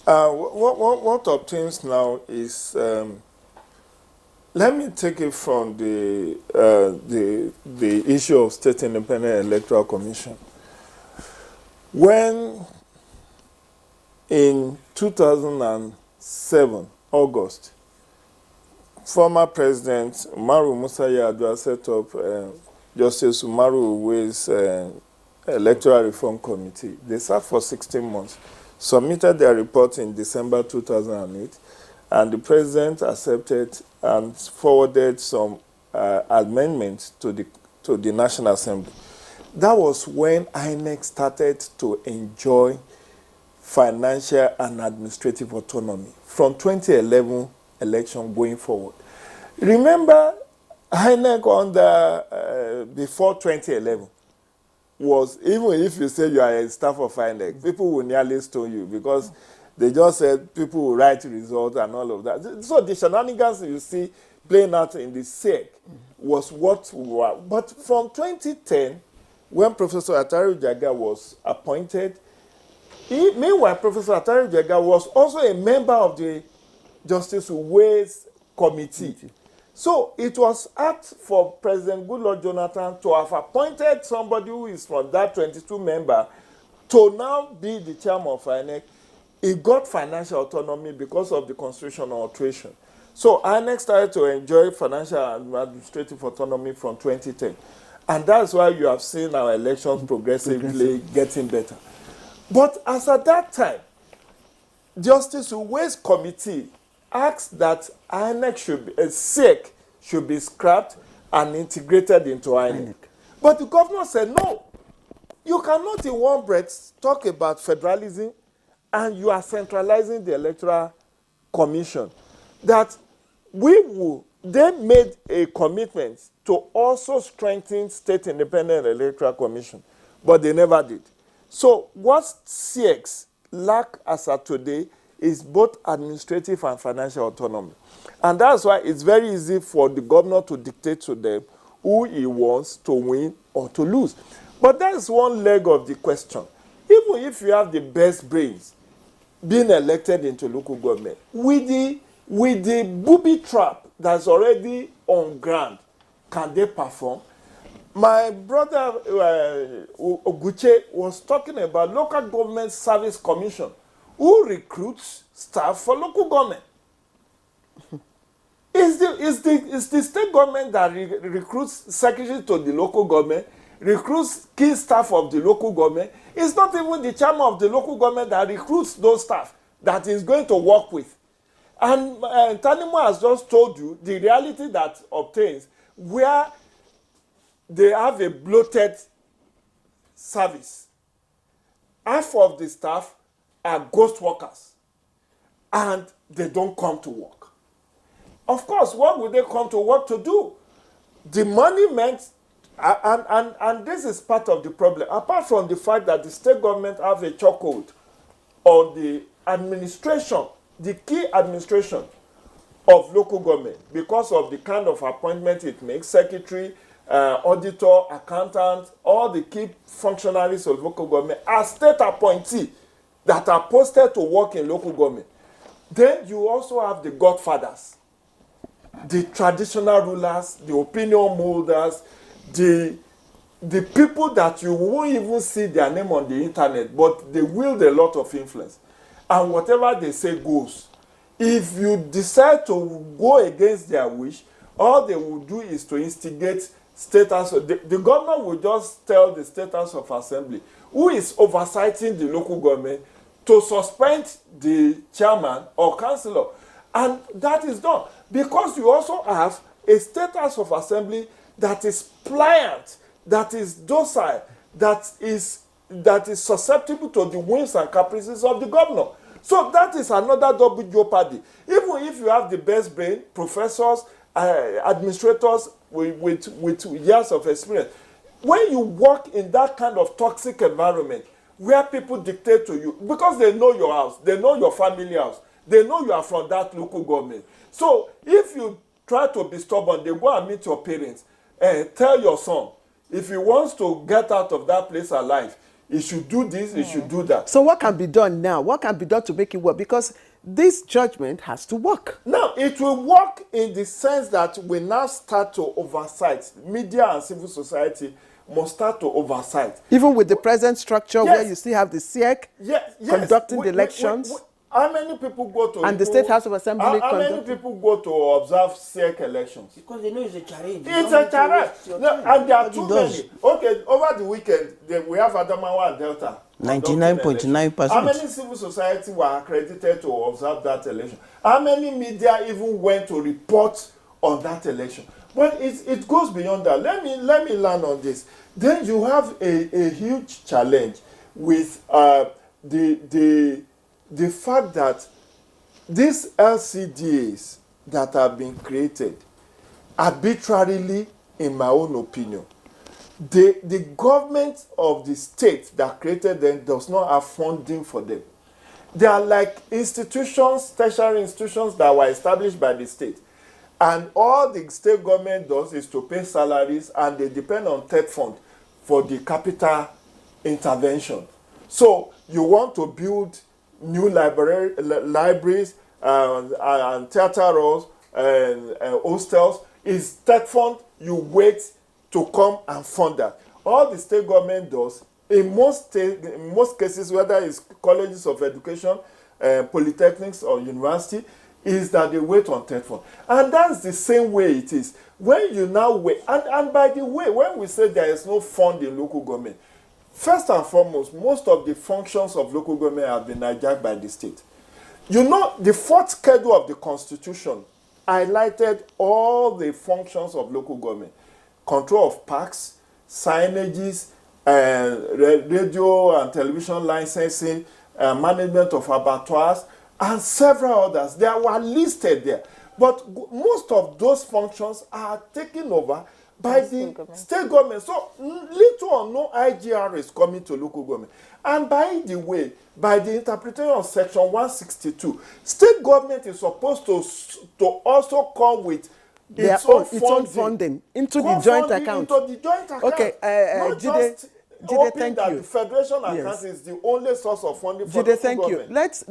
What obtains now is, let me take it from the issue of State Independent Electoral Commission. When in 2007, August, former President Umaru Musa Yar'Adua set up Justice Umaru Uwe's Electoral Reform Committee. They sat for 16 months, submitted their report in December 2008, and the President accepted and forwarded some amendments to the National Assembly. That was when INEC started to enjoy financial and administrative autonomy from 2011 election going forward. Remember, INEC before 2011 was, even if you say you are a staff of INEC, people will nearly stone you because they just said people will write results and all of that. So the shenanigans you see playing out in the SEC was what we were. But from 2010, when Professor Atari Jaga was appointed, meanwhile, Professor Atari Jaga was also a member of the Justice Uwe's committee. So it was apt for President Goodluck Jonathan to have appointed somebody who is from that 22 member to now be the chairman of INEC. He got financial autonomy because of the constitutional alteration. So INEC started to enjoy financial and administrative autonomy from 2010. And that's why you have seen our elections progressively getting better. But as at that time, Justice Uwe's committee asked that INEC SEC should be scrapped and integrated into INEC. But the governor said, no, you cannot in one breath talk about federalism and you are centralizing the Electoral Commission. That they made a commitment to also strengthen State Independent Electoral Commission, but they never did. So what CX lack as of today is both administrative and financial autonomy. And that's why it's very easy for the governor to dictate to them who he wants to win or to lose. But that's one leg of the question. Even if you have the best brains being elected into local government, with the booby trap that's already on ground, can they perform? My brother Oguche was talking about Local Government Service Commission, who recruits staff for local government. It's the state government that recruits secretary to the local government, recruits key staff of the local government. It's not even the chairman of the local government that recruits those staff that is going to work with. And Tanimo has just told you the reality that obtains where they have a bloated service. Half of the staff are ghost workers and they don't come to work. Of course, what would they come to work to do? The money meant, and this is part of the problem, apart from the fact that the state government have a chokehold on the administration, the key administration of local government, because of the kind of appointment it makes, secretary, auditor, accountant, all the key functionaries of local government are state appointees that are posted to work in local government. Then you also have the godfathers, the traditional rulers, the opinion molders, the people that you won't even see their name on the internet, but they wield a lot of influence. And whatever they say goes. If you decide to go against their wish, all they will do is to instigate status. The governor will just tell the status of assembly, who is oversighting the local government, to suspend the chairman or councillor. And that is done. Because you also have a status of assembly that is pliant, that is docile, that is susceptible to the whims and caprices of the governor. So that is another double jeopardy. Even if you have the best brain, professors, administrators with years of experience, when you work in that kind of toxic environment where people dictate to you, because they know your house, they know your family house, they know you are from that local government. So if you try to be stubborn, they go and meet your parents and tell your son, if he wants to get out of that place alive, It should do this, it should do that. So what can be done now? What can be done to make it work? Because this judgment has to work. Now, it will work in the sense that we now start to oversight. Media and civil society must start to oversight. Even with the present structure, yes, where you still have the SEC conducting the elections. How many people go to... And the State House of Assembly How many people go to observe SEC elections? Because they know it's a challenge. It's a challenge. No, and there are too many. Okay, over the weekend, we have Adamawa and Delta. 99.9%. How many civil society were accredited to observe that election? How many media even went to report on that election? But it goes beyond that. Let me land on this. Then you have a huge challenge with the fact that these LCDAs that have been created arbitrarily, in my own opinion, the government of the state that created them does not have funding for them. They are like institutions, tertiary institutions that were established by the state. And all the state government does is to pay salaries, and they depend on TED fund for the capital intervention. So you want to build new libraries and theater halls and hostels. Is TED fund, you wait to come and fund that. All the state government does, in most cases, whether it's colleges of education, polytechnics or university, is that they wait on TED fund. And that's the same way it is. When you now wait, and by the way, when we say there is no fund in local government, first and foremost, most of the functions of local government have been hijacked by the state. You know, the fourth schedule of the Constitution highlighted all the functions of local government. Control of parks, signages, radio and television licensing, management of abattoirs, and several others. They were listed there. But most of those functions are taken over by the state government. So little or no IGR is coming to local government. And by the way, by the interpretation of Section 162, state government is supposed to also come with its own funding into the joint account. Into the joint account. Okay, Jide, thank that you. The federation account is the only source of funding for Jide, local thank government. you. Let's